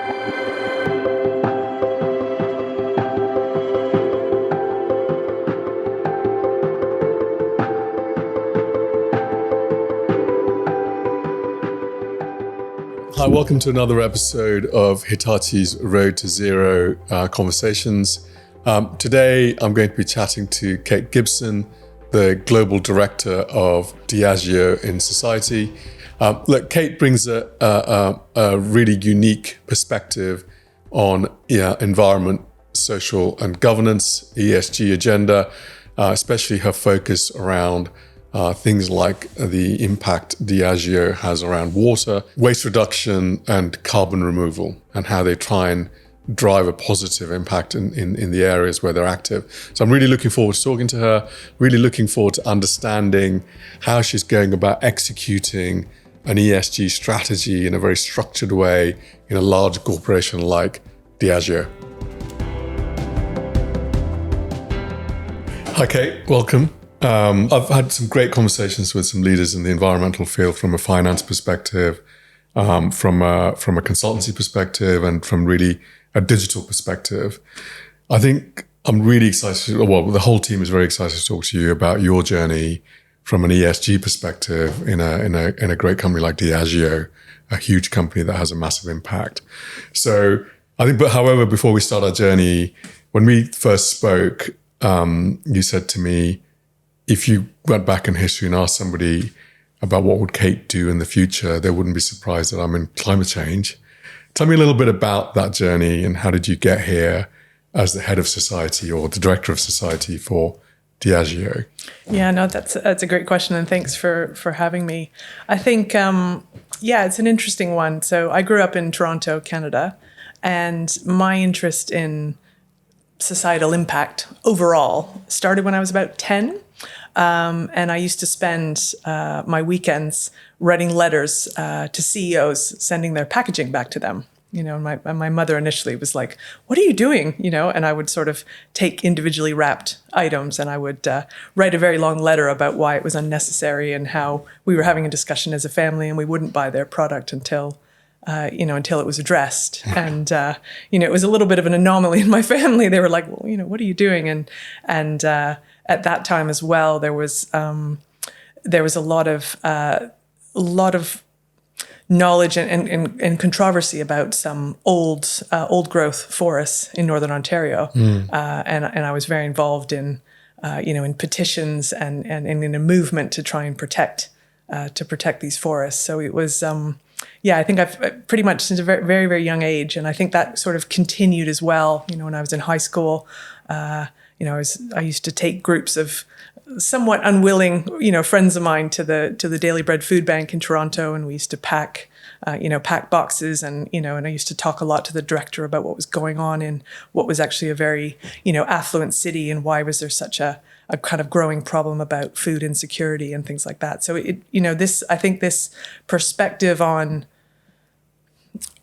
Hi, welcome to another episode of Hitachi's Road to Zero conversations. Today, I'm going to be chatting to Kate Gibson, the Global Director of Diageo in Society. Look, Kate brings a really unique perspective on environment, social and governance, ESG agenda, especially her focus around things like the impact Diageo has around water, waste reduction and carbon removal, and how they try and drive a positive impact in the areas where they're active. So I'm really looking forward to talking to her, really looking forward to understanding how she's going about executing an ESG strategy in a very structured way in a large corporation like Diageo. Hi Kate, welcome. I've had some great conversations with some leaders in the environmental field from a finance perspective, from a consultancy perspective, and from really a digital perspective. I think I'm really excited. Well, the whole team is very excited to talk to you about your journey from an ESG perspective in a great company like Diageo, a huge company that has a massive impact. So I think, but however, before we start our journey, when we first spoke, you said to me, if you went back in history and asked somebody about what would Kate do in the future, they wouldn't be surprised that I'm in climate change. Tell me a little bit about that journey and how did you get here as the head of society or the director of society for Diageo? Yeah, no, that's a great question, and thanks for having me. I think, it's an interesting one. So I grew up in Toronto, Canada, and my interest in societal impact overall started when I was about 10. And I used to spend my weekends writing letters to CEOs, sending their packaging back to them. You know, and my mother initially was like, "What are you doing?" You know, and I would sort of take individually wrapped items and I would write a very long letter about why it was unnecessary and how we were having a discussion as a family and we wouldn't buy their product until it was addressed. And, it was a little bit of an anomaly in my family. They were like, well, what are you doing? And at that time as well, there was a lot of knowledge and controversy about some old growth forests in Northern Ontario. And I was very involved in petitions and in a movement to try and protect these forests. So it was, I think I've pretty much since a very, very, very young age. And I think that sort of continued as well. When I was in high school, I used to take groups of somewhat unwilling, friends of mine to the Daily Bread Food Bank in Toronto. And we used to pack boxes and I used to talk a lot to the director about what was going on in what was actually a very, affluent city and why was there such a kind of growing problem about food insecurity and things like that. So I think this perspective on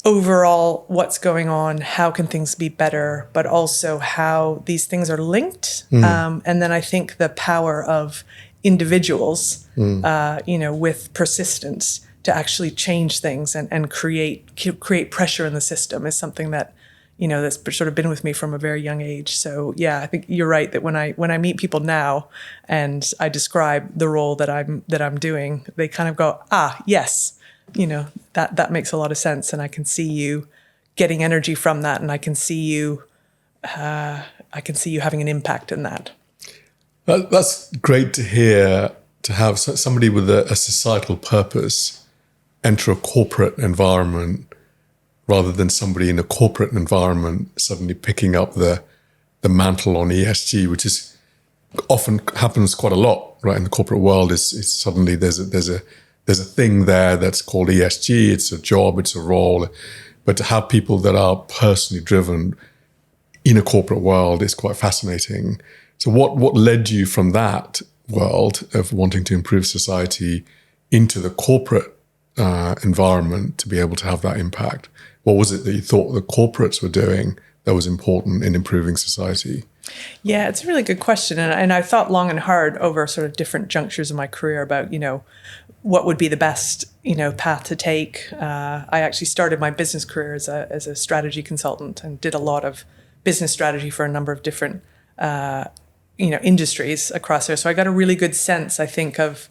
overall what's going on, how can things be better, but also how these things are linked. And then I think the power of individuals, with persistence to actually change things and create pressure in the system is something that, that's sort of been with me from a very young age. So yeah, I think you're right that when I meet people now and I describe the role that I'm doing, they kind of go, yes, that makes a lot of sense. And I can see you getting energy from that. And I can see you having an impact in that. That's great to hear, to have somebody with a societal purpose enter a corporate environment rather than somebody in a corporate environment suddenly picking up the mantle on ESG, which is often happens quite a lot, right? In the corporate world, is suddenly there's a thing there that's called ESG. It's a job, it's a role, but to have people that are personally driven in a corporate world is quite fascinating. So what led you from that world of wanting to improve society into the corporate environment to be able to have that impact? What was it that you thought the corporates were doing that was important in improving society? Yeah, it's a really good question. And I thought long and hard over sort of different junctures of my career about, what would be the best, path to take. I actually started my business career as a strategy consultant and did a lot of business strategy for a number of different, industries across there. So I got a really good sense, I think, of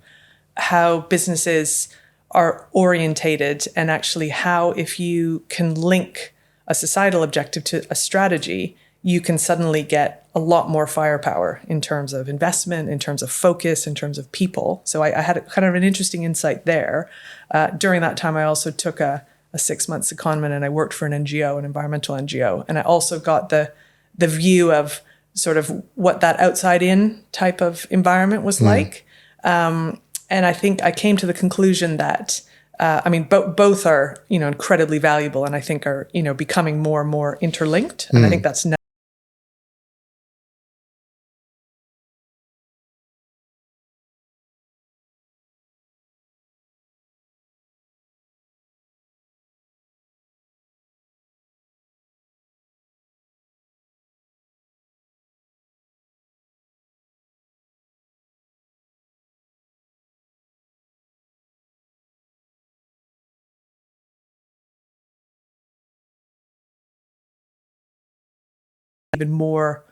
how businesses are orientated, and actually how, if you can link a societal objective to a strategy, you can suddenly get a lot more firepower in terms of investment, in terms of focus, in terms of people. So I had kind of an interesting insight there. During that time, I also took a 6-month secondment, and I worked for an NGO, an environmental NGO. And I also got the view of sort of what that outside-in type of environment was like. And I think I came to the conclusion that, both are, incredibly valuable, and I think are, becoming more and more interlinked. And I think that's even more,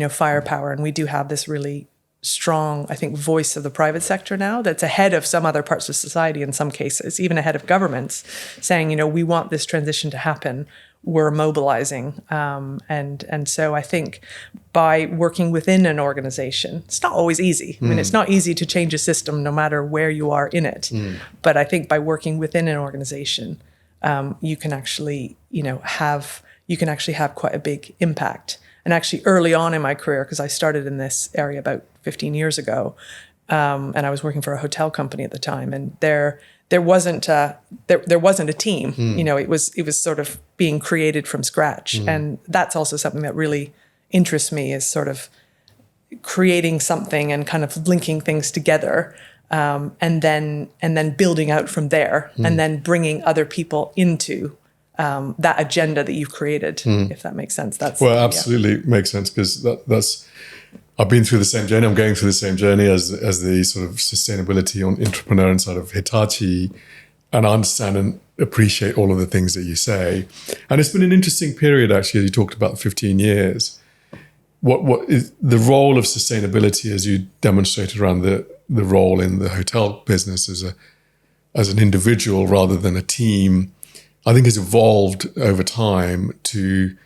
firepower. And we do have this really strong, I think, voice of the private sector now that's ahead of some other parts of society in some cases, even ahead of governments, saying, we want this transition to happen. We're mobilizing. And so I think by working within an organization, it's not always easy. I mean, it's not easy to change a system no matter where you are in it. But I think by working within an organization, you can actually, have quite a big impact. And actually early on in my career, because I started in this area about 15 years ago, and I was working for a hotel company at the time, and there wasn't a team. It was sort of being created from scratch. And that's also something that really interests me, is sort of creating something and kind of linking things together, and then building out from there, and then bringing other people into that agenda that you've created, if that makes sense. Absolutely makes sense, because that's I've been through the same journey. I'm going through the same journey as the sort of sustainability entrepreneur inside of Hitachi, and I understand and appreciate all of the things that you say. And it's been an interesting period, actually, as you talked about 15 years. What is the role of sustainability, as you demonstrated around the role in the hotel business as an individual rather than a team, I think has evolved over time to,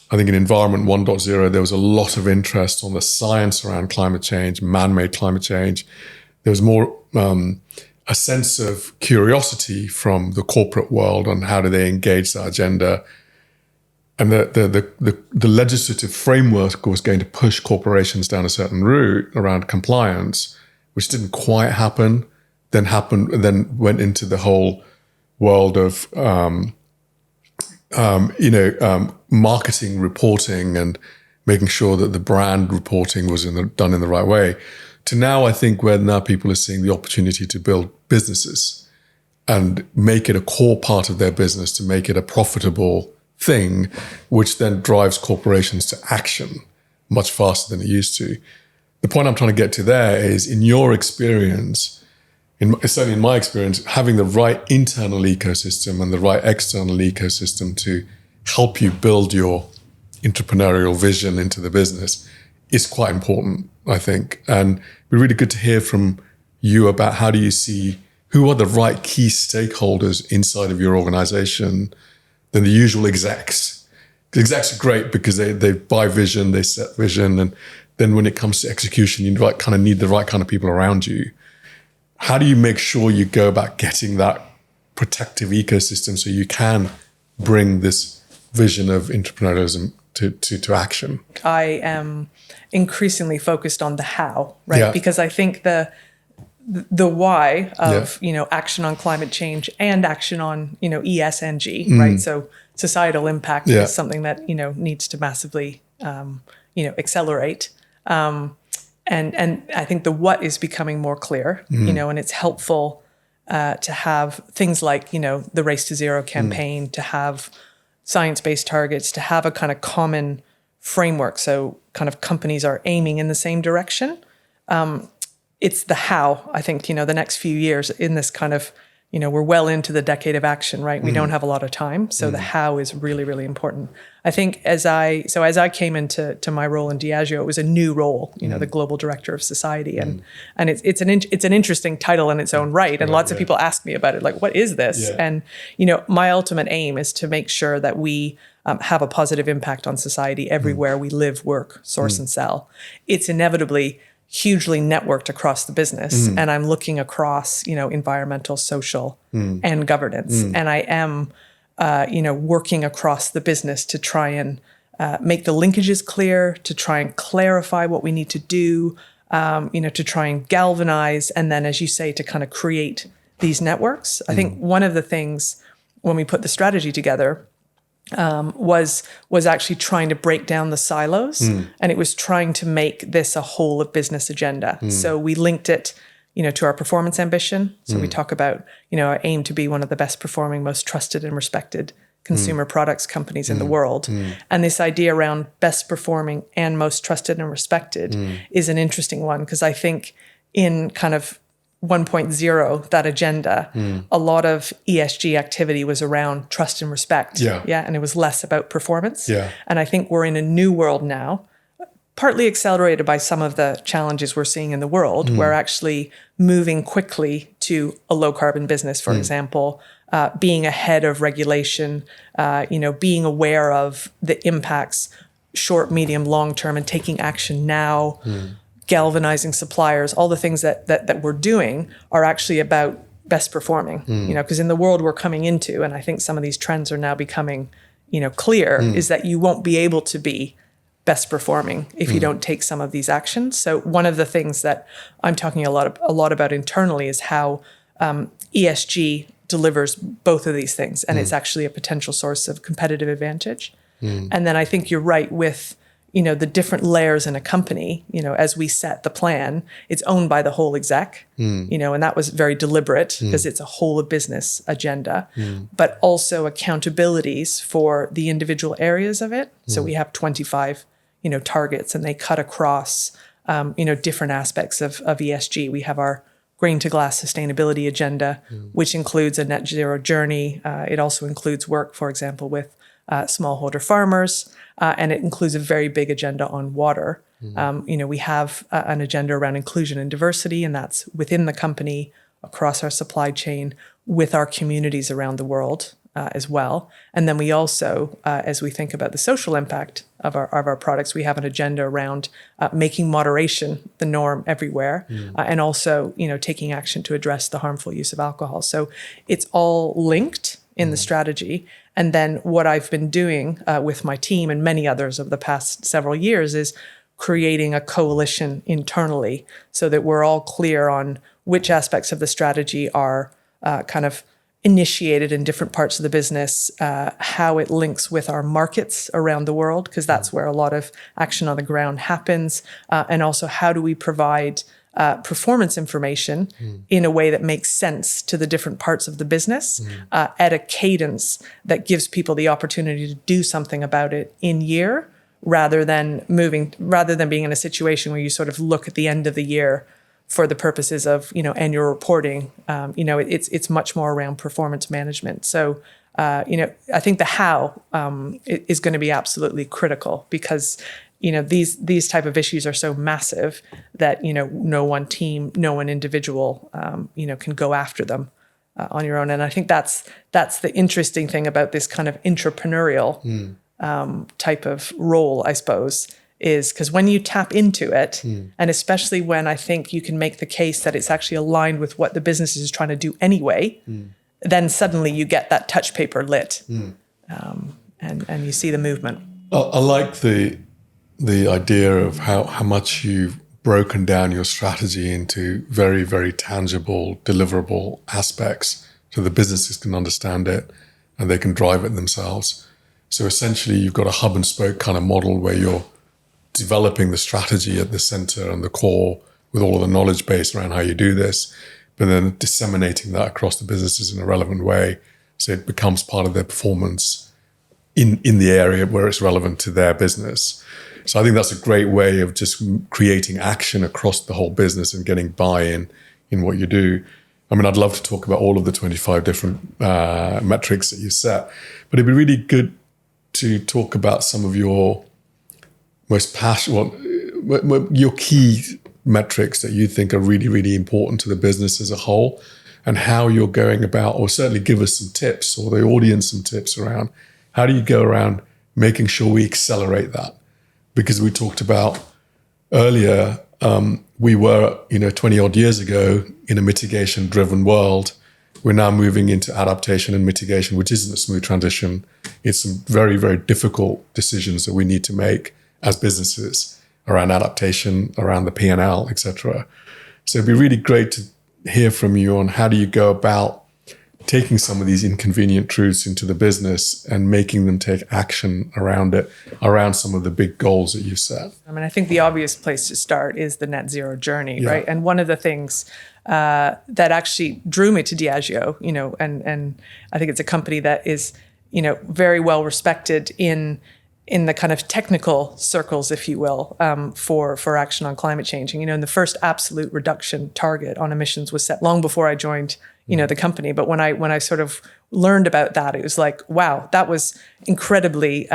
I think in Environment 1.0, there was a lot of interest on the science around climate change, man-made climate change. There was more a sense of curiosity from the corporate world on how do they engage that agenda. And the legislative framework was going to push corporations down a certain route around compliance, which didn't quite happen, then went into the whole world of marketing reporting and making sure that the brand reporting was done in the right way, to now, I think, where now people are seeing the opportunity to build businesses and make it a core part of their business, to make it a profitable thing, which then drives corporations to action much faster than it used to. The point I'm trying to get to there is, in your experience, certainly in my experience, having the right internal ecosystem and the right external ecosystem to help you build your entrepreneurial vision into the business is quite important, I think. And it'd be really good to hear from you about how do you see, who are the right key stakeholders inside of your organization than the usual execs. The execs are great because they buy vision, they set vision, and then when it comes to execution, you kind of need the right kind of people around you. How do you make sure you go about getting that protective ecosystem so you can bring this vision of entrepreneurialism to action? I am increasingly focused on the how, right? Yeah. Because I think the why of, action on climate change and action on, ESG, right? So societal impact is something that, needs to massively, accelerate. And I think the what is becoming more clear, and it's helpful to have things like, the Race to Zero campaign, to have science-based targets, to have a kind of common framework. So kind of companies are aiming in the same direction. it's the how. I think, the next few years in this kind of, we're well into the decade of action, right? We don't have a lot of time. So the how is really, really important. I think as I came into my role in Diageo, it was a new role, the global director of society. And it's an interesting title in its own right. And lots of people ask me about it, like, what is this? Yeah. And, my ultimate aim is to make sure that we have a positive impact on society everywhere we live, work, source, and sell. It's inevitably hugely networked across the business, and I'm looking across, environmental, social, and governance. And I am, working across the business to try and make the linkages clear, to try and clarify what we need to do, to try and galvanize, and then, as you say, to kind of create these networks. I think one of the things when we put the strategy together was actually trying to break down the silos, and it was trying to make this a whole of business agenda. So we linked it, to our performance ambition. So we talk about, our aim to be one of the best performing, most trusted and respected consumer products companies in the world. And this idea around best performing and most trusted and respected is an interesting one, because I think in kind of 1.0, that agenda, a lot of ESG activity was around trust and respect. And it was less about performance. And I think we're in a new world now, partly accelerated by some of the challenges we're seeing in the world. We're actually moving quickly to a low carbon business, for example, being ahead of regulation, being aware of the impacts, short, medium, long term, and taking action now. Galvanizing suppliers, all the things that we're doing are actually about best performing, because in the world we're coming into, and I think some of these trends are now becoming, clear, is that you won't be able to be best performing if you don't take some of these actions. So one of the things that I'm talking a lot about internally is how ESG delivers both of these things, and it's actually a potential source of competitive advantage. And then I think you're right with the different layers in a company, as we set the plan, it's owned by the whole exec, and that was very deliberate because it's a whole of business agenda, but also accountabilities for the individual areas of it. So we have 25, targets, and they cut across, different aspects of ESG. We have our grain to glass sustainability agenda, which includes a net zero journey. It also includes work, for example, with smallholder farmers, and it includes a very big agenda on water. We have an agenda around inclusion and diversity, and that's within the company, across our supply chain, with our communities around the world as well. And then we also, as we think about the social impact of our products, we have an agenda around making moderation the norm everywhere, and also, taking action to address the harmful use of alcohol. So it's all linked in the strategy. And then what I've been doing with my team and many others over the past several years is creating a coalition internally so that we're all clear on which aspects of the strategy are kind of initiated in different parts of the business, how it links with our markets around the world, because that's where a lot of action on the ground happens, and also how do we provide performance information in a way that makes sense to the different parts of the business at a cadence that gives people the opportunity to do something about it in year, rather than being in a situation where you sort of look at the end of the year for the purposes of annual reporting. It's much more around performance management. So I think the how is going to be absolutely critical, because these type of issues are so massive that, no one team, no one individual, can go after them on your own. And I think that's the interesting thing about this kind of entrepreneurial type of role, I suppose, is because when you tap into it, and especially when I think you can make the case that it's actually aligned with what the business is trying to do anyway, then suddenly you get that touch paper lit, and you see the movement. I like the idea of how much you've broken down your strategy into very, very tangible, deliverable aspects so the businesses can understand it and they can drive it themselves. So essentially, you've got a hub and spoke kind of model where you're developing the strategy at the center and the core with all of the knowledge base around how you do this, but then disseminating that across the businesses in a relevant way so it becomes part of their performance in the area where it's relevant to their business. So I think that's a great way of just creating action across the whole business and getting buy-in in what you do. I mean, I'd love to talk about all of the 25 different metrics that you set, but it'd be really good to talk about some of your most passionate, your key metrics that you think are really, really important to the business as a whole, and how you're going about, or certainly give us some tips, or the audience some tips around how do you go around making sure we accelerate that? Because we talked about earlier, we were, 20 odd years ago in a mitigation driven world. We're now moving into adaptation and mitigation, which isn't a smooth transition. It's some very, very difficult decisions that we need to make as businesses around adaptation, around the P&L, etc. So it'd be really great to hear from you on how do you go about taking some of these inconvenient truths into the business and making them take action around it, around some of the big goals that you set. I mean, I think the obvious place to start is the net zero journey, right? And one of the things that actually drew me to Diageo, and I think it's a company that is, very well respected in the kind of technical circles, if you will, for action on climate change. And the first absolute reduction target on emissions was set long before I joined, the company. But when I sort of learned about that, it was like, wow, that was incredibly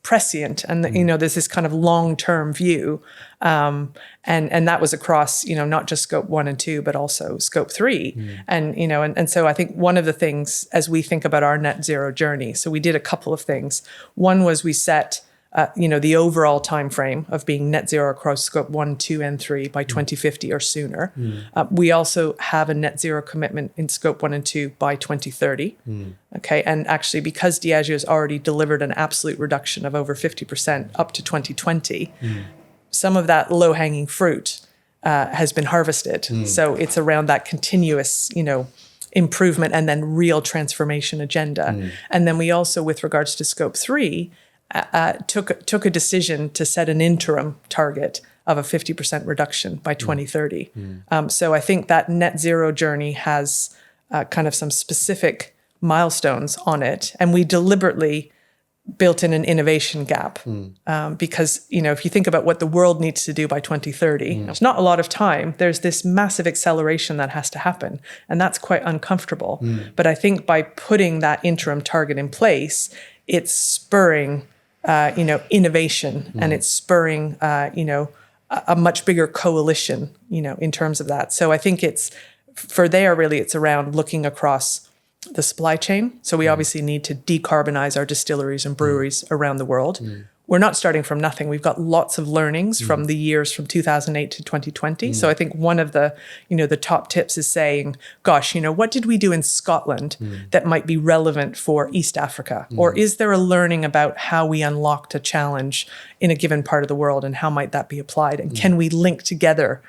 prescient. And, there's this kind of long-term view. And that was across, not just scope 1 and 2, but also scope 3. And so I think one of the things as we think about our net zero journey, so we did a couple of things. One was we set, the overall time frame of being net zero across scope 1, 2, and 3 by 2050 or sooner. We also have a net zero commitment in scope 1 and 2 by 2030. Okay, and actually because Diageo has already delivered an absolute reduction of over 50% up to 2020, some of that low-hanging fruit has been harvested. So it's around that continuous, improvement and then real transformation agenda. And then we also, with regards to scope 3, took a decision to set an interim target of a 50% reduction by 2030. So I think that net zero journey has kind of some specific milestones on it. And we deliberately built in an innovation gap because, if you think about what the world needs to do by 2030, there's not a lot of time. There's this massive acceleration that has to happen, and that's quite uncomfortable. But I think by putting that interim target in place, it's spurring, innovation, and it's spurring, a much bigger coalition, in terms of that. So I think it's around looking across the supply chain. So we obviously need to decarbonize our distilleries and breweries around the world. We're not starting from nothing. We've got lots of learnings from the years from 2008 to 2020. So I think one of the, the top tips is saying, gosh, what did we do in Scotland that might be relevant for East Africa? Or is there a learning about how we unlocked a challenge in a given part of the world, and how might that be applied? And can we link together,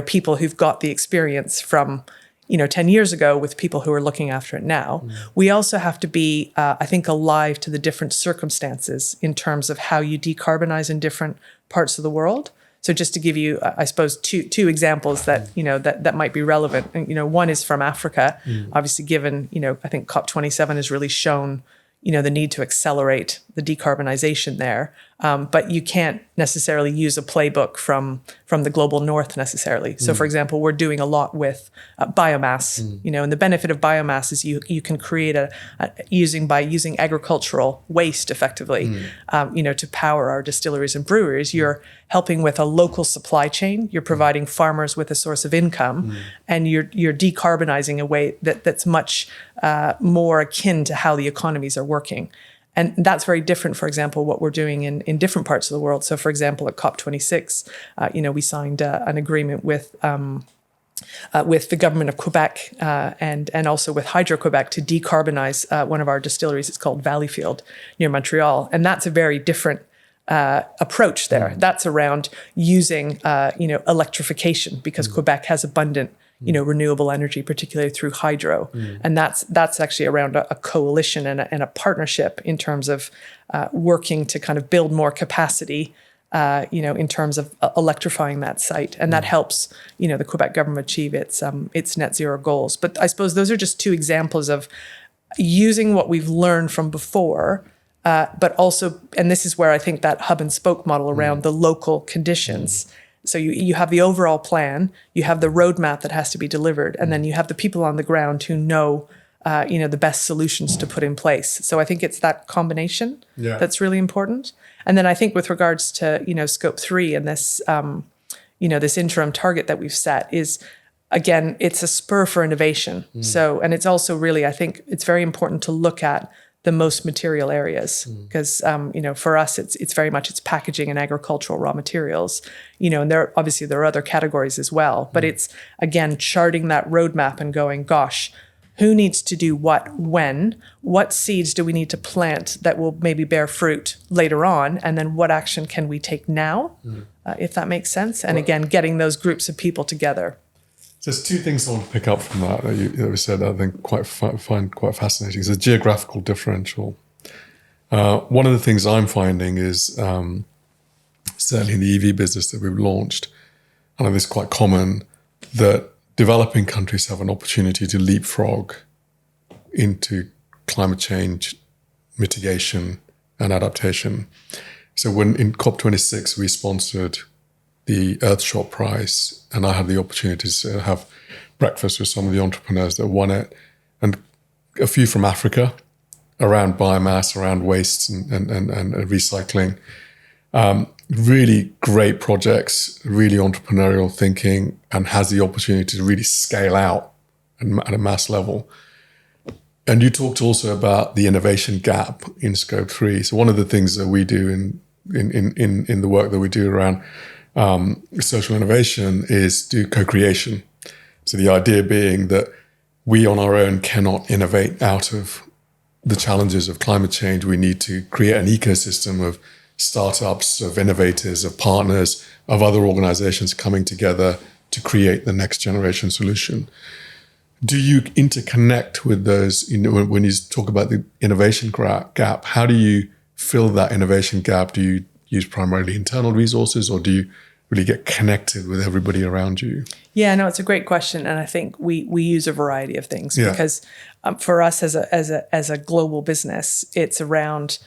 people who've got the experience from 10 years ago with people who are looking after it now. We also have to be, I think, alive to the different circumstances in terms of how you decarbonize in different parts of the world. So just to give you, I suppose, two examples that, that might be relevant. And, one is from Africa, obviously given, I think COP27 has really shown, the need to accelerate the decarbonization there. But you can't necessarily use a playbook from the global north necessarily. So for example, we're doing a lot with biomass, and the benefit of biomass is you can create by using agricultural waste effectively, to power our distilleries and breweries. You're helping with a local supply chain. You're providing farmers with a source of income, and you're decarbonizing a way that's much more akin to how the economies are working. And that's very different, for example, what we're doing in different parts of the world. So, for example, at COP26, we signed an agreement with the government of Quebec and also with Hydro-Quebec to decarbonize one of our distilleries. It's called Valleyfield near Montreal. And that's a very different approach there. That's around using, electrification, because Quebec has abundant renewable energy, particularly through hydro. And that's actually around a coalition and a partnership in terms of working to kind of build more capacity, in terms of electrifying that site. And that helps, the Quebec government achieve its net zero goals. But I suppose those are just two examples of using what we've learned from before but also, and this is where I think that hub and spoke model around the local conditions. So you have the overall plan, you have the roadmap that has to be delivered, and then you have the people on the ground who know, the best solutions to put in place. So I think it's that combination that's really important. And then I think with regards to, scope 3 and this, this interim target that we've set is, again, it's a spur for innovation. So, and it's also really, I think it's very important to look at the most material areas because, for us, it's very much it's packaging and agricultural raw materials, and there are other categories as well. But it's, again, charting that roadmap and going, gosh, who needs to do what, when, what seeds do we need to plant that will maybe bear fruit later on? And then what action can we take now, if that makes sense? And again, getting those groups of people together. So there's two things I want to pick up from that you said that I think find quite fascinating. It's a geographical differential. One of the things I'm finding is certainly in the EV business that we've launched, I know this is quite common, that developing countries have an opportunity to leapfrog into climate change mitigation and adaptation. So when in COP26 we sponsored the Earthshot Prize, and I had the opportunity to have breakfast with some of the entrepreneurs that won it, and a few from Africa around biomass, around waste and recycling. Really great projects, really entrepreneurial thinking, and has the opportunity to really scale out at a mass level. And you talked also about the innovation gap in scope 3. So one of the things that we do in the work that we do around social innovation is do co-creation. So the idea being that we on our own cannot innovate out of the challenges of climate change. We need to create an ecosystem of startups, of innovators, of partners, of other organizations coming together to create the next generation solution. Do you interconnect with those, when you talk about the innovation gap, how do you fill that innovation gap? Do you use primarily internal resources, or do you really get connected with everybody around you? Yeah, no, it's a great question. And I think we use a variety of things because for us as a global business, it's around,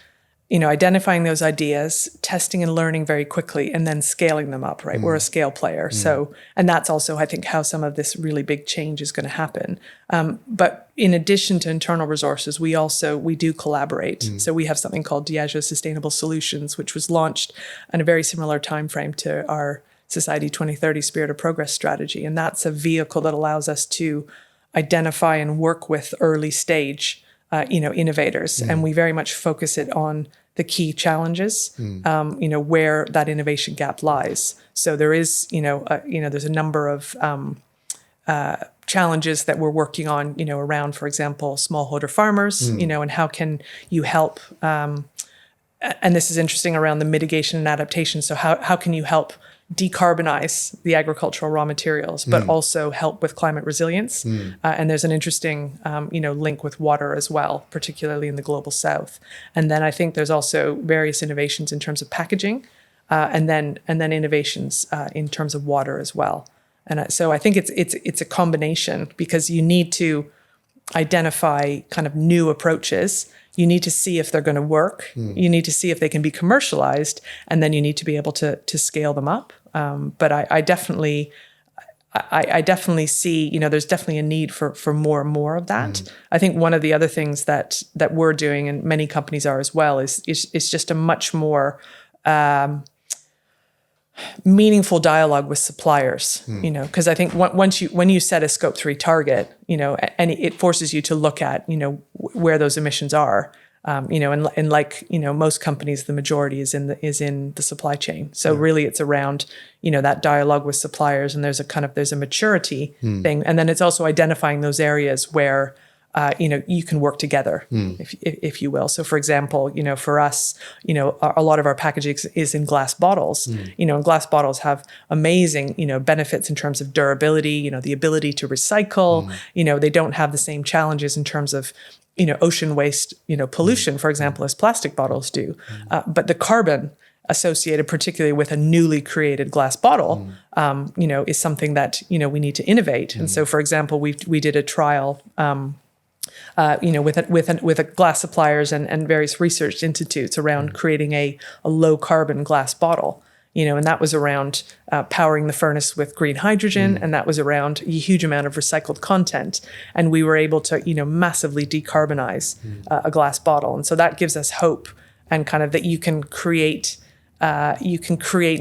identifying those ideas, testing and learning very quickly, and then scaling them up, right? We're a scale player. So, and that's also, I think, how some of this really big change is going to happen. But in addition to internal resources, we do collaborate. So we have something called Diageo Sustainable Solutions, which was launched in a very similar timeframe to our Society 2030 Spirit of Progress strategy. And that's a vehicle that allows us to identify and work with early stage innovators. And we very much focus it on the key challenges, where that innovation gap lies. So there is, there's a number of challenges that we're working on, around, for example, smallholder farmers, and how can you help, and this is interesting around the mitigation and adaptation. So how can you help decarbonize the agricultural raw materials, but also help with climate resilience. And there's an interesting, link with water as well, particularly in the global south. And then I think there's also various innovations in terms of packaging, and then innovations in terms of water as well. And so I think it's a combination, because you need to identify kind of new approaches. You need to see if they're going to work. You need to see if they can be commercialized, and then you need to be able to scale them up. But I definitely see, there's definitely a need for more and more of that. I think one of the other things that we're doing, and many companies are as well, is just a much more meaningful dialogue with suppliers, because I think when you set a scope 3 target, and it forces you to look at, where those emissions are, and like, most companies, the majority is in the supply chain. So really it's around, that dialogue with suppliers, and there's a maturity thing. And then it's also identifying those areas where, you can work together, if you will. So for example, for us, a lot of our packaging is in glass bottles, and glass bottles have amazing, benefits in terms of durability, the ability to recycle, they don't have the same challenges in terms of, ocean waste, pollution, for example, as plastic bottles do. But the carbon associated particularly with a newly created glass bottle, is something that, we need to innovate. And so, for example, we did a trial with glass suppliers and various research institutes around creating a low carbon glass bottle. And that was around powering the furnace with green hydrogen, and that was around a huge amount of recycled content. And we were able to, massively decarbonize a glass bottle. And so that gives us hope, and kind of that you can create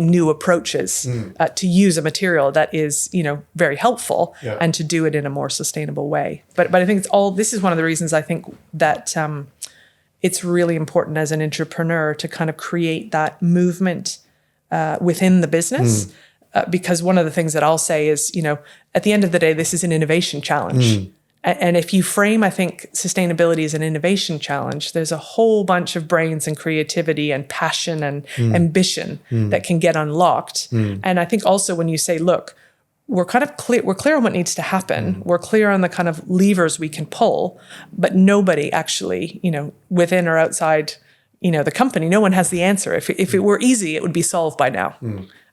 new approaches to use a material that is, very helpful, and to do it in a more sustainable way. But I think this is one of the reasons I think that it's really important as an entrepreneur to kind of create that movement within the business, because one of the things that I'll say is, at the end of the day, this is an innovation challenge. And if you frame, I think, sustainability as an innovation challenge, there's a whole bunch of brains and creativity and passion and ambition that can get unlocked. And I think also when you say, look, we're clear on what needs to happen. We're clear on the kind of levers we can pull, but nobody actually, within or outside the company, no one has the answer. If it were easy, it would be solved by now.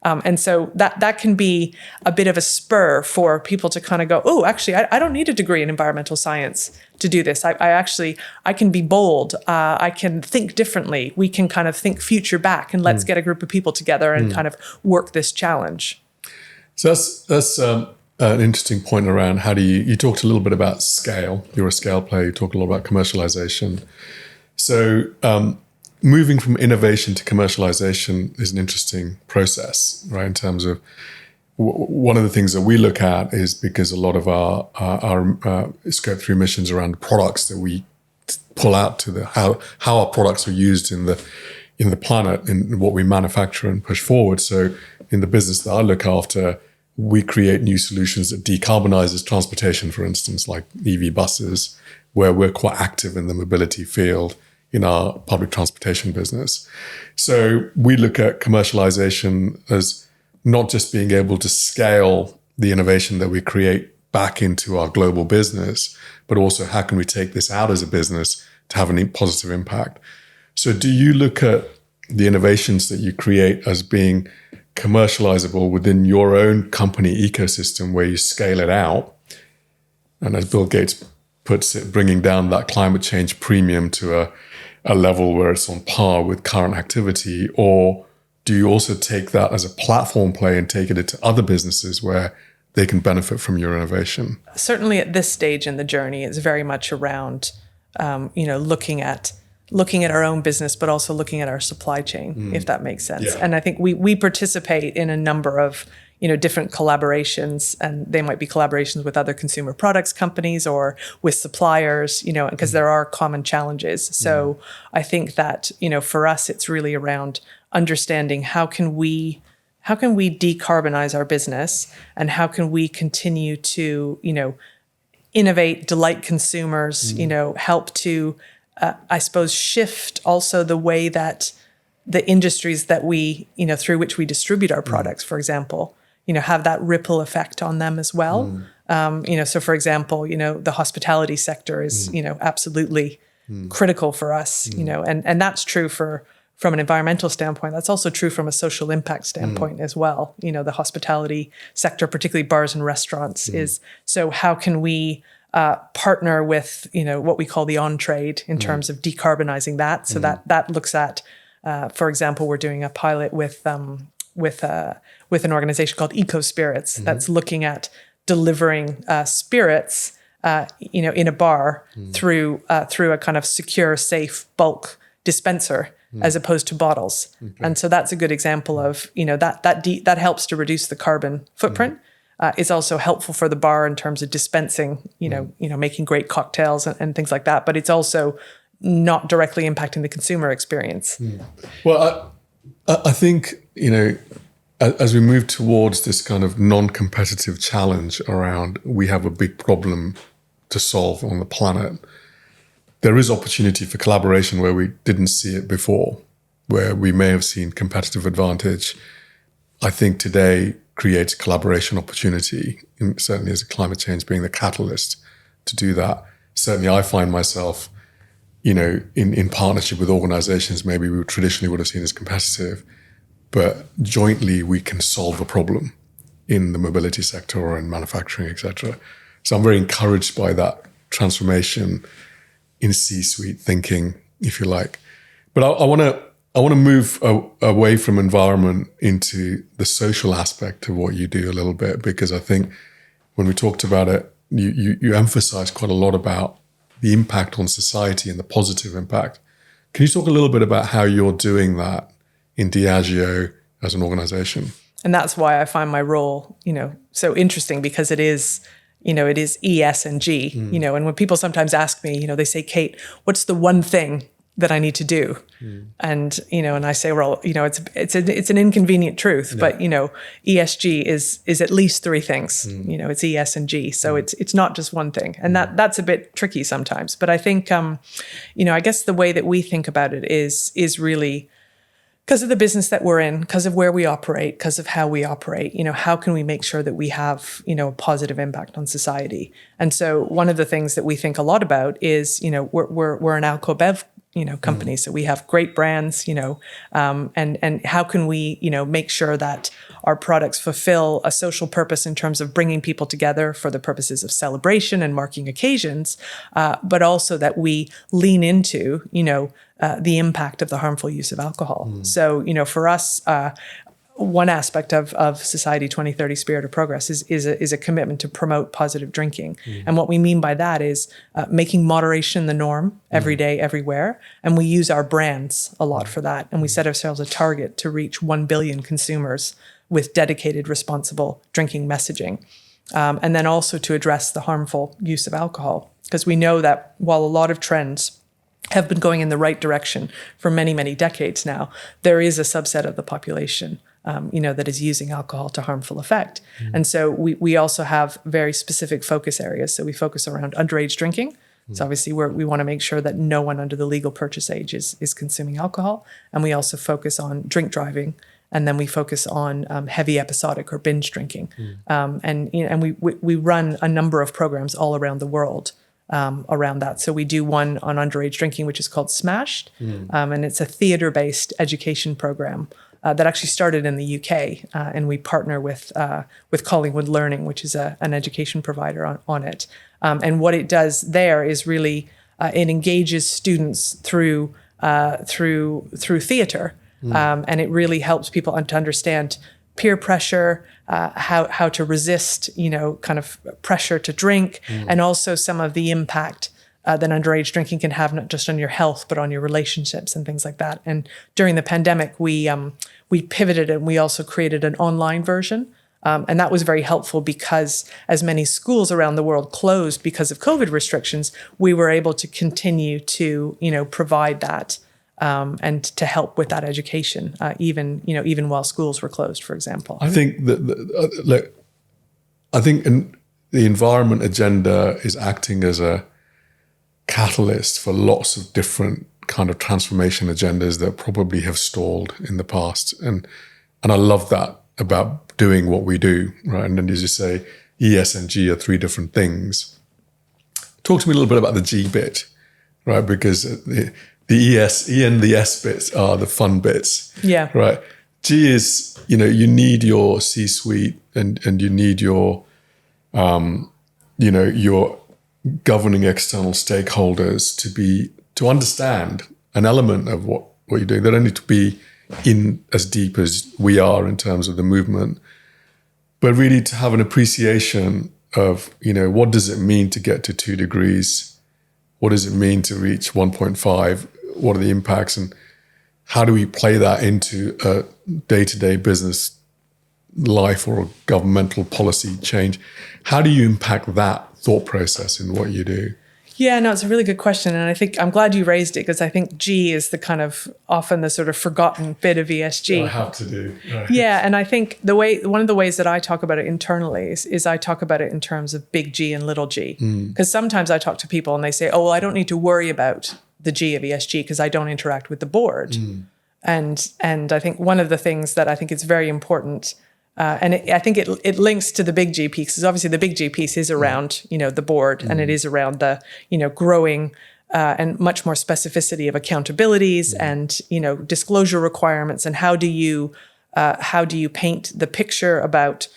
And so that can be a bit of a spur for people to kind of go, oh, actually, I don't need a degree in environmental science to do this. I can be bold. I can think differently. We can kind of think future back, and let's get a group of people together and kind of work this challenge. So that's an interesting point around how do you talked a little bit about scale. You're a scale player. You talk a lot about commercialization. So moving from innovation to commercialization is an interesting process, right? In terms of one of the things that we look at is because a lot of our scope 3 emissions around products that we pull out to how our products are used in the planet, in what we manufacture and push forward. So in the business that I look after, we create new solutions that decarbonizes transportation, for instance, like EV buses, where we're quite active in the mobility field in our public transportation business. So we look at commercialization as not just being able to scale the innovation that we create back into our global business, but also how can we take this out as a business to have a positive impact. So do you look at the innovations that you create as being commercializable within your own company ecosystem where you scale it out? And as Bill Gates puts it, bringing down that climate change premium to a level where it's on par with current activity? Or do you also take that as a platform play and take it into other businesses where they can benefit from your innovation? Certainly at this stage in the journey, it's very much around, looking at our own business, but also looking at our supply chain, if that makes sense. Yeah. And I think we participate in a number of different collaborations, and they might be collaborations with other consumer products companies or with suppliers, because there are common challenges. So I think that, for us, it's really around understanding how can we decarbonize our business, and how can we continue to, innovate, delight consumers, help to, I suppose, shift also the way that the industries that we, through which we distribute our products, for example, have that ripple effect on them as well. So for example, the hospitality sector is, absolutely critical for us, and that's true from an environmental standpoint. That's also true from a social impact standpoint as well. The hospitality sector, particularly bars and restaurants, is, so how can we partner with, what we call the on-trade in terms of decarbonizing that? So that looks at, for example, we're doing a pilot with an organization called Eco Spirits that's looking at delivering spirits, in a bar through a kind of secure, safe bulk dispenser as opposed to bottles. Okay. And so that's a good example of, that helps to reduce the carbon footprint. It's also helpful for the bar in terms of dispensing, making great cocktails and things like that. But it's also not directly impacting the consumer experience. Well, I think, as we move towards this kind of non-competitive challenge around, we have a big problem to solve on the planet, there is opportunity for collaboration where we didn't see it before, where we may have seen competitive advantage. I think today creates collaboration opportunity, certainly as climate change being the catalyst to do that. Certainly I find myself, in partnership with organizations maybe we traditionally would have seen as competitive, but jointly we can solve a problem in the mobility sector or in manufacturing, etc. So I'm very encouraged by that transformation in C-suite thinking, if you like. But I want to move away from environment into the social aspect of what you do a little bit, because I think when we talked about it, you emphasize quite a lot about the impact on society and the positive impact. Can you talk a little bit about how you're doing that in Diageo as an organization? And that's why I find my role, so interesting, because it is E, S, and G, and when people sometimes ask me, they say, Kate, what's the one thing that I need to do? And, and I say, well, it's an inconvenient truth, but, ESG is at least three things, it's E, S, and G. So it's not just one thing. And that's a bit tricky sometimes. But I think, I guess the way that we think about it is really because of the business that we're in, because of where we operate, because of how we operate, how can we make sure that we have, a positive impact on society? And so one of the things that we think a lot about is, we're an alcohol bev, company. So we have great brands, and how can we, make sure that our products fulfill a social purpose in terms of bringing people together for the purposes of celebration and marking occasions, but also that we lean into, the impact of the harmful use of alcohol. So, for us, one aspect of Society 2030 Spirit of Progress is a commitment to promote positive drinking. And what we mean by that is making moderation the norm every day, everywhere. And we use our brands a lot for that. And we set ourselves a target to reach 1 billion consumers with dedicated, responsible drinking messaging. And then also to address the harmful use of alcohol. Because we know that while a lot of trends have been going in the right direction for many, many decades now, there is a subset of the population that is using alcohol to harmful effect. And so we also have very specific focus areas. So we focus around underage drinking. So obviously we want to make sure that no one under the legal purchase age is consuming alcohol. And we also focus on drink driving. And then we focus on heavy episodic or binge drinking. And we run a number of programs all around the world around that. So we do one on underage drinking, which is called Smashed. And it's a theater-based education program that actually started in the UK, and we partner with Collingwood Learning, which is an education provider on it. And what it does there is really it engages students through theater, and it really helps people to understand peer pressure, how to resist, kind of pressure to drink, and also some of the impact that underage drinking can have not just on your health, but on your relationships and things like that. And during the pandemic, we pivoted and we also created an online version. And that was very helpful because as many schools around the world closed because of COVID restrictions, we were able to continue to, provide that and to help with that education, even while schools were closed, for example. I think that the environment agenda is acting as a catalyst for lots of different kind of transformation agendas that probably have stalled in the past. And I love that about doing what we do, right? And then as you say, E, S, and G are three different things. Talk to me a little bit about the G bit, right? Because the E and the S bits are the fun bits. Yeah. Right. G is, you need your C-suite and you need your, your governing external stakeholders to understand an element of what you're doing. They don't need to be in as deep as we are in terms of the movement, but really to have an appreciation of, what does it mean to get to 2 degrees? What does it mean to reach 1.5? What are the impacts, and how do we play that into a day-to-day business life or a governmental policy change? How do you impact that thought process in what you do? Yeah, no, it's a really good question. And I think I'm glad you raised it because I think G is the kind of often the sort of forgotten bit of ESG. I have to do. Right. Yeah. And I think one of the ways that I talk about it internally is I talk about it in terms of big G and little g. Because sometimes I talk to people and they say, oh, well, I don't need to worry about the G of ESG because I don't interact with the board. And I think one of the things that I think is very important, I think it links to the big G piece, because obviously the big G piece is around, the board, and it is around the, growing and much more specificity of accountabilities and, disclosure requirements, and how do you paint the picture about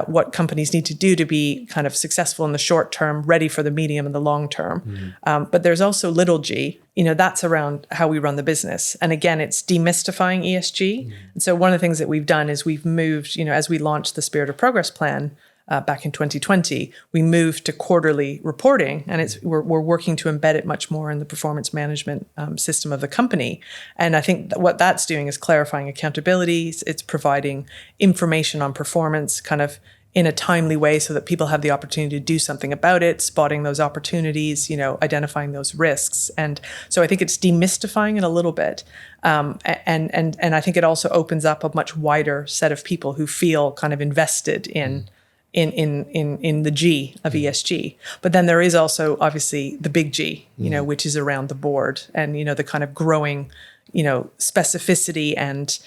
what companies need to do to be kind of successful in the short term, ready for the medium and the long term. But there's also little g, that's around how we run the business. And again, it's demystifying ESG. And so one of the things that we've done is we've moved, as we launched the Spirit of Progress plan back in 2020, we moved to quarterly reporting, and we're working to embed it much more in the performance management system of the company. And I think that what that's doing is clarifying accountabilities. It's providing information on performance kind of in a timely way so that people have the opportunity to do something about it, spotting those opportunities, identifying those risks. And so I think it's demystifying it a little bit. And I think it also opens up a much wider set of people who feel kind of invested in the G of ESG. But then there is also obviously the big G, which is around the board and, the kind of growing, specificity and,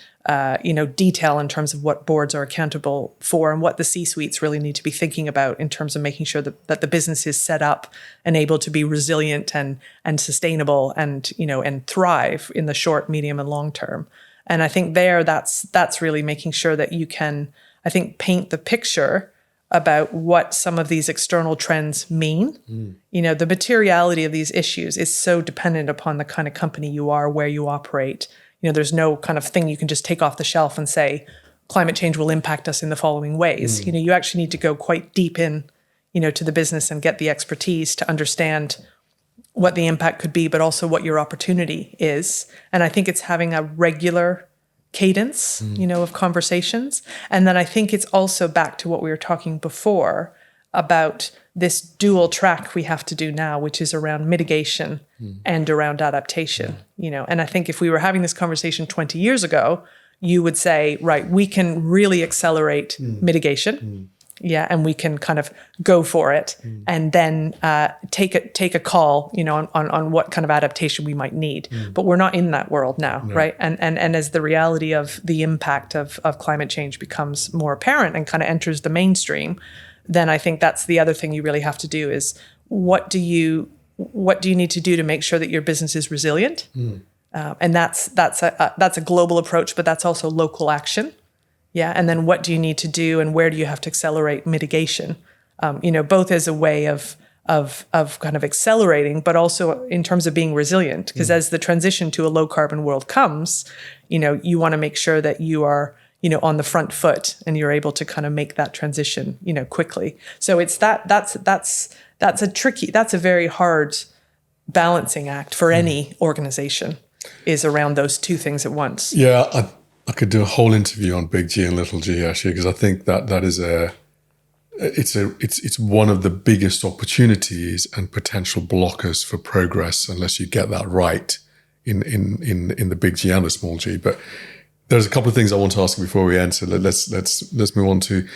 detail in terms of what boards are accountable for and what the C-suites really need to be thinking about in terms of making sure that the business is set up and able to be resilient and sustainable and, and thrive in the short, medium, and long term. And I think that's really making sure that you can, I think, paint the picture about what some of these external trends mean. The materiality of these issues is so dependent upon the kind of company you are, where you operate. There's no kind of thing you can just take off the shelf and say, climate change will impact us in the following ways. You actually need to go quite deep in, to the business and get the expertise to understand what the impact could be, but also what your opportunity is. And I think it's having a regular cadence, of conversations. And then I think it's also back to what we were talking before about this dual track we have to do now, which is around mitigation and around adaptation, And I think if we were having this conversation 20 years ago, you would say, right, we can really accelerate mitigation. Yeah, and we can kind of go for it and then take a call, on what kind of adaptation we might need. But we're not in that world now, right? And as the reality of the impact of climate change becomes more apparent and kind of enters the mainstream, then I think that's the other thing you really have to do is what do you need to do to make sure that your business is resilient? And that's a global approach, but that's also local action. Yeah, and then what do you need to do, and where do you have to accelerate mitigation? Both as a way of kind of accelerating, but also in terms of being resilient. Because as the transition to a low carbon world comes, you want to make sure that you are, on the front foot, and you're able to kind of make that transition, quickly. So it's that's a very hard balancing act for any organization, is around those two things at once. Yeah. I could do a whole interview on big G and little g, actually, because I think that is it's one of the biggest opportunities and potential blockers for progress unless you get that right in the big G and the small g. But there's a couple of things I want to ask you before we end. So let's move on to,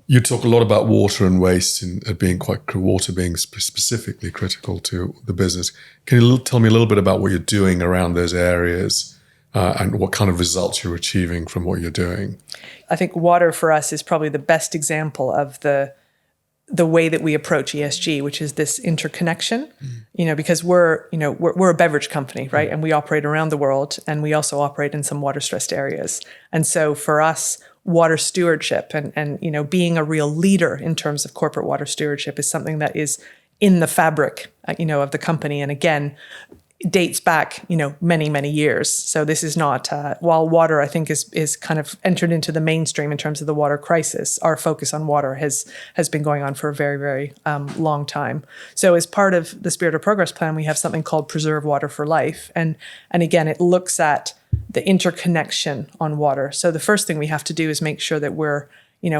you talk a lot about water and waste and water being specifically critical to the business. Can you tell me a little bit about what you're doing around those areas? And what kind of results you're achieving from what you're doing? I think water for us is probably the best example of the way that we approach ESG, which is this interconnection. Because we're a beverage company, right? And we operate around the world, and we also operate in some water-stressed areas. And so for us, water stewardship and being a real leader in terms of corporate water stewardship is something that is in the fabric, of the company. And again, dates back, many, many years. So this is not, while water, I think, is kind of entered into the mainstream in terms of the water crisis, our focus on water has been going on for a very, very long time. So as part of the Spirit of Progress plan, we have something called Preserve Water for Life. And again, it looks at the interconnection on water. So the first thing we have to do is make sure that we're,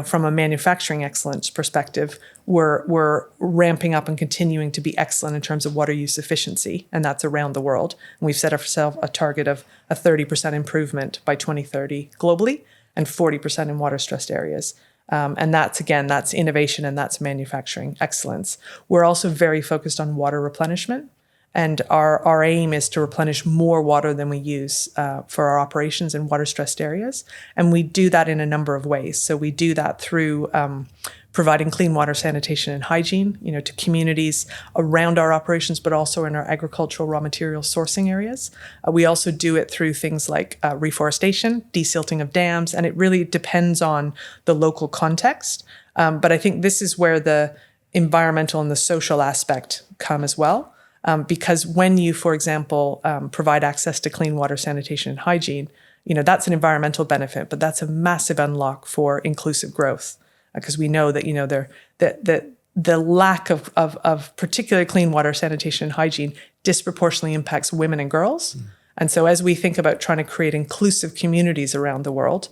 from a manufacturing excellence perspective, we're ramping up and continuing to be excellent in terms of water use efficiency, and that's around the world. And we've set ourselves a target of a 30% improvement by 2030 globally, and 40% in water-stressed areas. And that's innovation, and that's manufacturing excellence. We're also very focused on water replenishment. And our aim is to replenish more water than we use for our operations in water-stressed areas. And we do that in a number of ways. So we do that through providing clean water, sanitation, and hygiene, to communities around our operations, but also in our agricultural raw material sourcing areas. We also do it through things like reforestation, desilting of dams, and it really depends on the local context. But I think this is where the environmental and the social aspect come as well. Because when you, for example, provide access to clean water, sanitation, and hygiene, that's an environmental benefit, but that's a massive unlock for inclusive growth. Because we know that, the lack of particularly clean water, sanitation, and hygiene disproportionately impacts women and girls. And so as we think about trying to create inclusive communities around the world,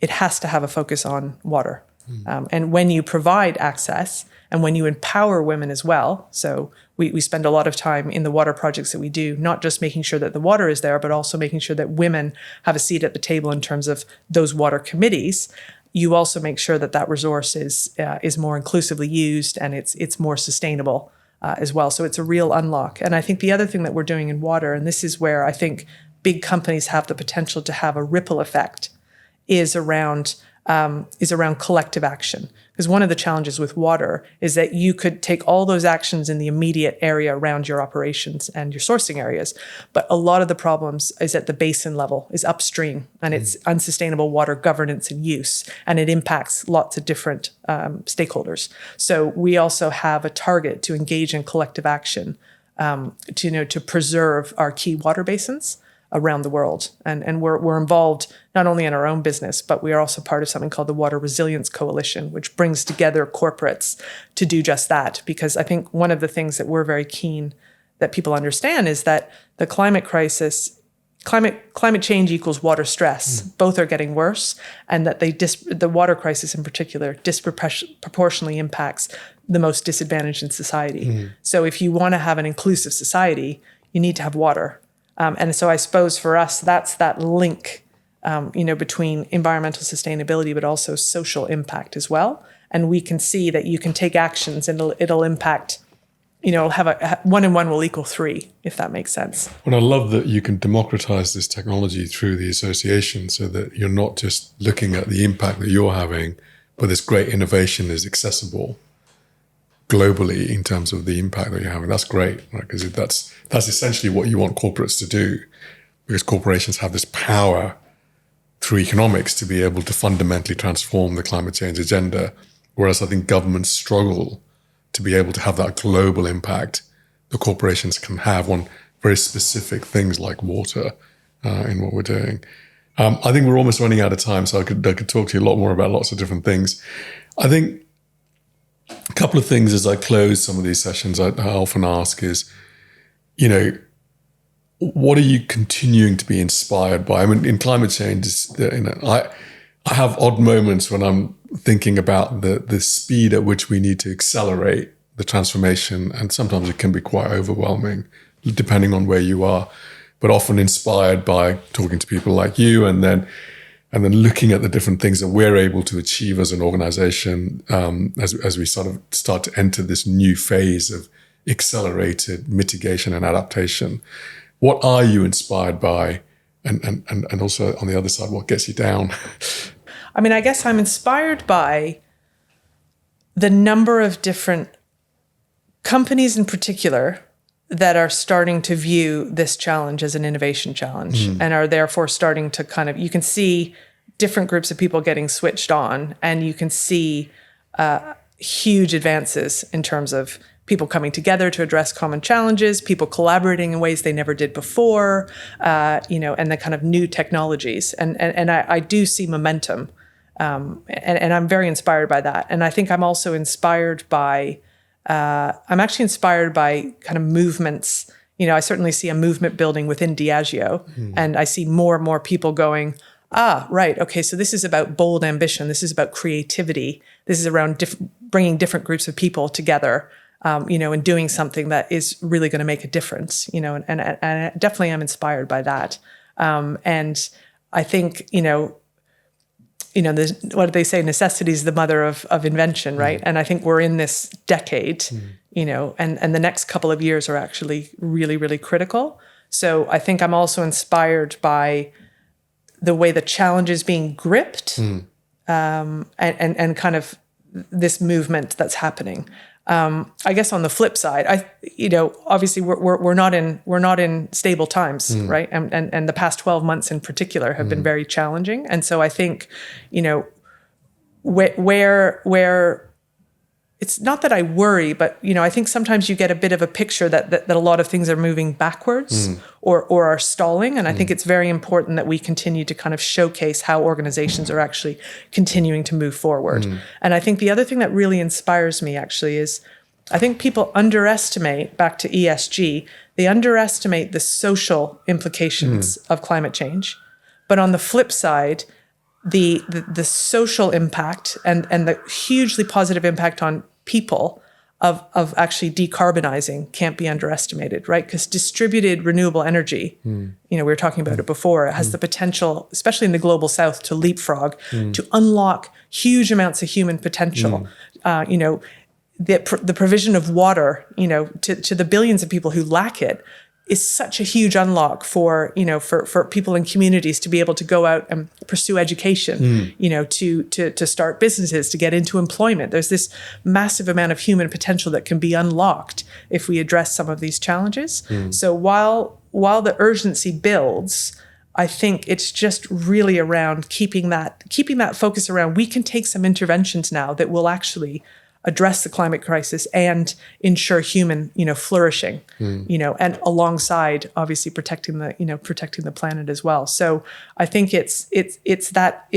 it has to have a focus on water. And when you provide access and when you empower women as well, so we spend a lot of time in the water projects that we do, not just making sure that the water is there, but also making sure that women have a seat at the table in terms of those water committees. You also make sure that that resource is more inclusively used and it's more sustainable as well. So it's a real unlock. And I think the other thing that we're doing in water, and this is where I think big companies have the potential to have a ripple effect, is around collective action. Because one of the challenges with water is that you could take all those actions in the immediate area around your operations and your sourcing areas, but a lot of the problems is at the basin level, is upstream, and it's unsustainable water governance and use, and it impacts lots of different stakeholders. So we also have a target to engage in collective action to preserve our key water basins around the world. And we're involved not only in our own business, but we are also part of something called the Water Resilience Coalition, which brings together corporates to do just that. Because I think one of the things that we're very keen that people understand is that the climate crisis, climate change equals water stress. Both are getting worse, and that the water crisis in particular disproportionately impacts the most disadvantaged in society. So if you want to have an inclusive society, you need to have water. And so I suppose for us, that's that link, between environmental sustainability, but also social impact as well. And we can see that you can take actions and it'll impact, it'll have 1 and 1 will equal 3, if that makes sense. And I love that you can democratize this technology through the association so that you're not just looking at the impact that you're having, but this great innovation is accessible globally in terms of the impact that you're having. That's great, right? Because that's essentially what you want corporates to do, because corporations have this power through economics to be able to fundamentally transform the climate change agenda, whereas I think governments struggle to be able to have that global impact the corporations can have on very specific things like water in what we're doing. I think we're almost running out of time, so I could talk to you a lot more about lots of different things. I think a couple of things as I close some of these sessions I often ask is, what are you continuing to be inspired by? I mean, in climate change, I have odd moments when I'm thinking about the speed at which we need to accelerate the transformation, and sometimes it can be quite overwhelming, depending on where you are, but often inspired by talking to people like you, and then looking at the different things that we're able to achieve as an organization as we sort of start to enter this new phase of accelerated mitigation and adaptation. What are you inspired by? And also on the other side, what gets you down? I mean, I guess I'm inspired by the number of different companies in particular that are starting to view this challenge as an innovation challenge and are therefore starting to you can see different groups of people getting switched on, and you can see huge advances in terms of people coming together to address common challenges, people collaborating in ways they never did before, and the kind of new technologies. And I do see momentum, and I'm very inspired by that. And I think I'm also inspired by, I'm actually inspired by kind of movements. I certainly see a movement building within Diageo, and I see more and more people going, right, okay, so this is about bold ambition. This is about creativity. This is around bringing different groups of people together, and doing something that is really going to make a difference, and I definitely am inspired by that. And I think, what do they say? Necessity is the mother of invention, right? And I think we're in this decade, and the next couple of years are actually really, really critical. So I think I'm also inspired by the way the challenge is being gripped, and kind of this movement that's happening. I guess on the flip side, obviously we're not in stable times, right? And the past 12 months in particular have been very challenging. And so I think, where it's not that I worry, but I think sometimes you get a bit of a picture that a lot of things are moving backwards or are stalling. And I think it's very important that we continue to kind of showcase how organizations are actually continuing to move forward. And I think the other thing that really inspires me actually is I think people underestimate, back to ESG, they underestimate the social implications of climate change. But on the flip side, the social impact and the hugely positive impact on people of actually decarbonizing can't be underestimated, right? Because distributed renewable energy, we were talking about it before, it has the potential, especially in the global south, to leapfrog, to unlock huge amounts of human potential. The provision of water, to the billions of people who lack it, is such a huge unlock for people in communities to be able to go out and pursue education, to start businesses, to get into employment. There's this massive amount of human potential that can be unlocked if we address some of these challenges. So while the urgency builds, I think it's just really around keeping that focus around, we can take some interventions now that will actually address the climate crisis and ensure human, flourishing, and alongside obviously protecting the planet as well. So I think it's that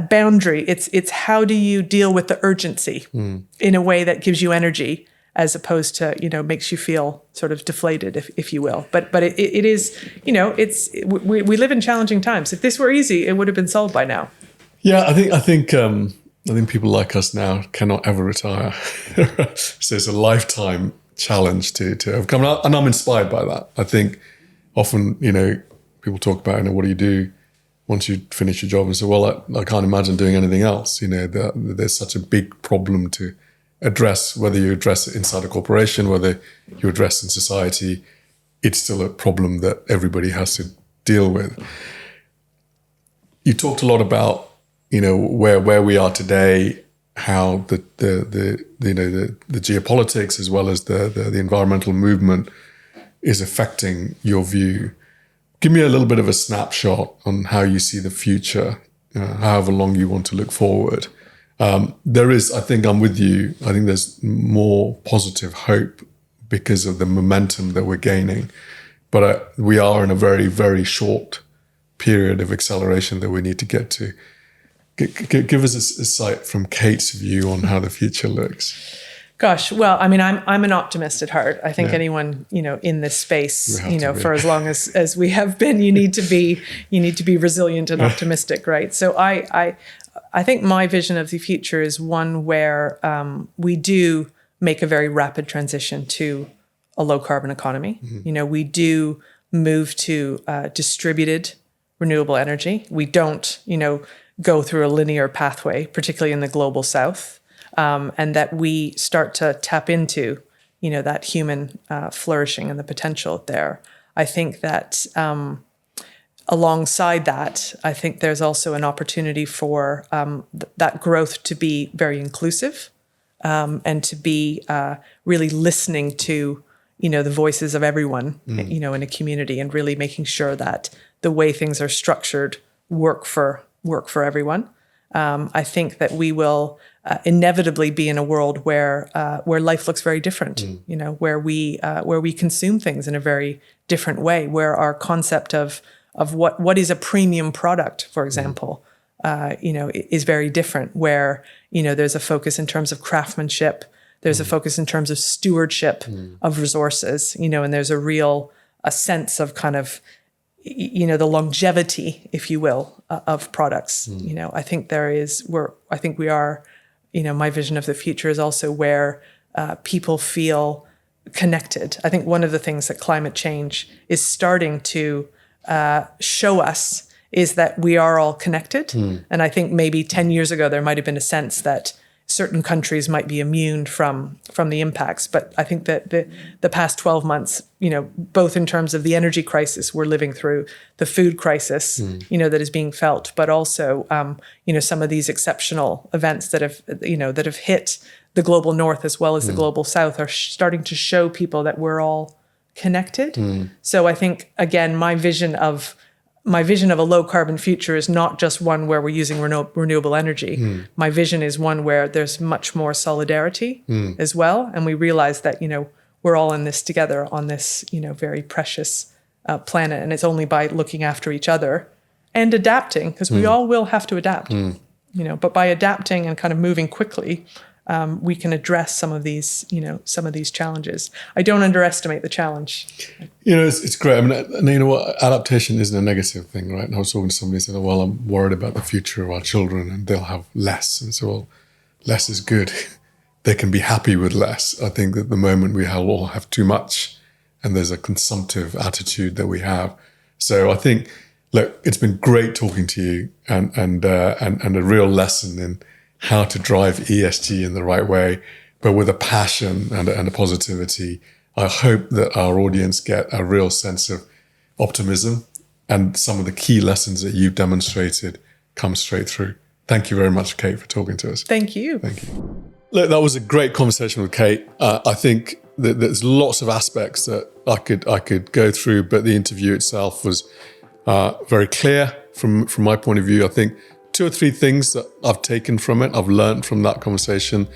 boundary. It's how do you deal with the urgency in a way that gives you energy, as opposed to, makes you feel sort of deflated, if you will. But it is, we live in challenging times. If this were easy, it would have been solved by now. Yeah, I think people like us now cannot ever retire. So it's a lifetime challenge to overcome. And I'm inspired by that. I think often, people talk about, what do you do once you finish your job? And say, well, I can't imagine doing anything else. There's such a big problem to address, whether you address it inside a corporation, whether you address in society, it's still a problem that everybody has to deal with. You talked a lot about where we are today, how the geopolitics as well as the environmental movement is affecting your view. Give me a little bit of a snapshot on how you see the future, however long you want to look forward. There is, I think I'm with you, I think there's more positive hope because of the momentum that we're gaining. But we are in a very, very short period of acceleration that we need to get to. Give us a sight from Kate's view on how the future looks. Gosh, well, I mean, I'm an optimist at heart. I think anyone, in this space, for as long as we have been, you need to be resilient and optimistic, right? So I think my vision of the future is one where we do make a very rapid transition to a low carbon economy. We do move to distributed renewable energy. We don't, go through a linear pathway, particularly in the global south, and that we start to tap into, that human flourishing and the potential there. I think that alongside that, I think there's also an opportunity for that growth to be very inclusive and to be really listening to, the voices of everyone, in a community, and really making sure that the way things are structured work for everyone. I think that we will inevitably be in a world where life looks very different. Where we consume things in a very different way. Where our concept of what is a premium product, for example, is very different. Where there's a focus in terms of craftsmanship. There's a focus in terms of stewardship of resources. And there's a sense of kind of the longevity, if you will, of products. I think we are, my vision of the future is also where people feel connected. I think one of the things that climate change is starting to show us is that we are all connected. And I think maybe 10 years ago, there might have been a sense that certain countries might be immune from the impacts. But I think that the past 12 months, both in terms of the energy crisis we're living through, the food crisis, that is being felt, but also, some of these exceptional events that have hit the global north as well as the global south are starting to show people that we're all connected. So I think, again, my vision of a low carbon future is not just one where we're using renewable energy. My vision is one where there's much more solidarity as well. And we realize that, we're all in this together on this, very precious planet. And it's only by looking after each other and adapting, because we all will have to adapt, but by adapting and kind of moving quickly, we can address some of these challenges. I don't underestimate the challenge. It's great. I mean, and you know what? Adaptation isn't a negative thing, right? And I was talking to somebody who said, well, I'm worried about the future of our children and they'll have less. And so, well, less is good. They can be happy with less. I think at the moment we all have too much and there's a consumptive attitude that we have. So I think, look, it's been great talking to you and a real lesson in how to drive ESG in the right way, but with a passion and a positivity. I hope that our audience get a real sense of optimism and some of the key lessons that you've demonstrated come straight through. Thank you very much, Kate, for talking to us. Thank you. Thank you. Look, that was a great conversation with Kate. I think that there's lots of aspects that I could go through, but the interview itself was very clear from my point of view. I think 2 or 3 things that I've taken from it, I've learned from that conversation.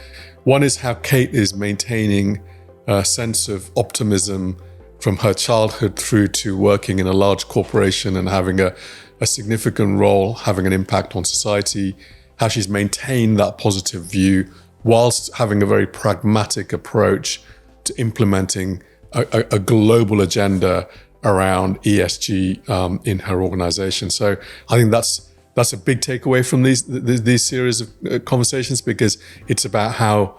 One is how Kate is maintaining a sense of optimism from her childhood through to working in a large corporation and having a significant role, having an impact on society, how she's maintained that positive view whilst having a very pragmatic approach to implementing a global agenda around ESG in her organization. So I think that's a big takeaway from these series of conversations, because it's about how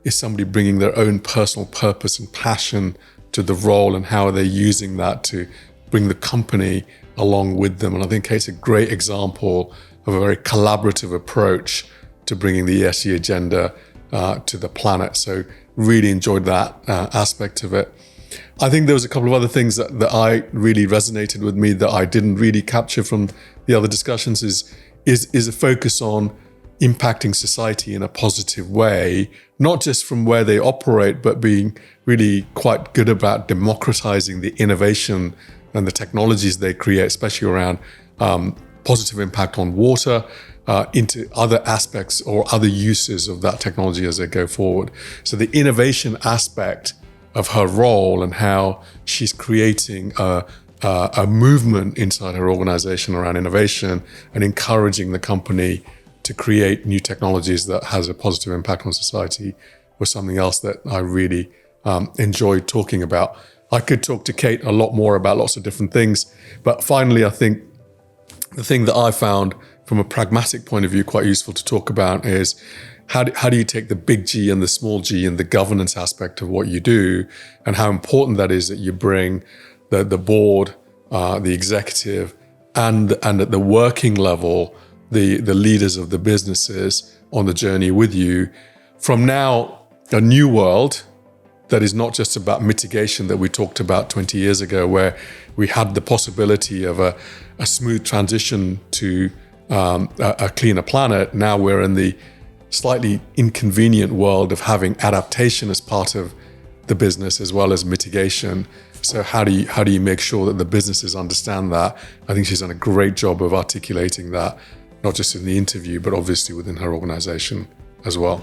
is somebody bringing their own personal purpose and passion to the role and how are they using that to bring the company along with them. And I think Kate's a great example of a very collaborative approach to bringing the ESG agenda to the planet. So really enjoyed that aspect of it. I think there was a couple of other things that I really resonated with me that I didn't really capture from the other discussions is a focus on impacting society in a positive way, not just from where they operate, but being really quite good about democratizing the innovation and the technologies they create, especially around positive impact on water, into other aspects or other uses of that technology as they go forward. So the innovation aspect of her role and how she's creating a movement inside her organization around innovation and encouraging the company to create new technologies that has a positive impact on society was something else that I really enjoyed talking about. I could talk to Kate a lot more about lots of different things, but finally, I think the thing that I found from a pragmatic point of view quite useful to talk about is how do you take the big G and the small g and the governance aspect of what you do, and how important that is that you bring the board, the executive, and at the working level, the leaders of the businesses on the journey with you from now a new world that is not just about mitigation that we talked about 20 years ago, where we had the possibility of a smooth transition to a cleaner planet. Now we're in the slightly inconvenient world of having adaptation as part of the business as well as mitigation. So how do you make sure that the businesses understand that? I think she's done a great job of articulating that, not just in the interview, but obviously within her organization as well.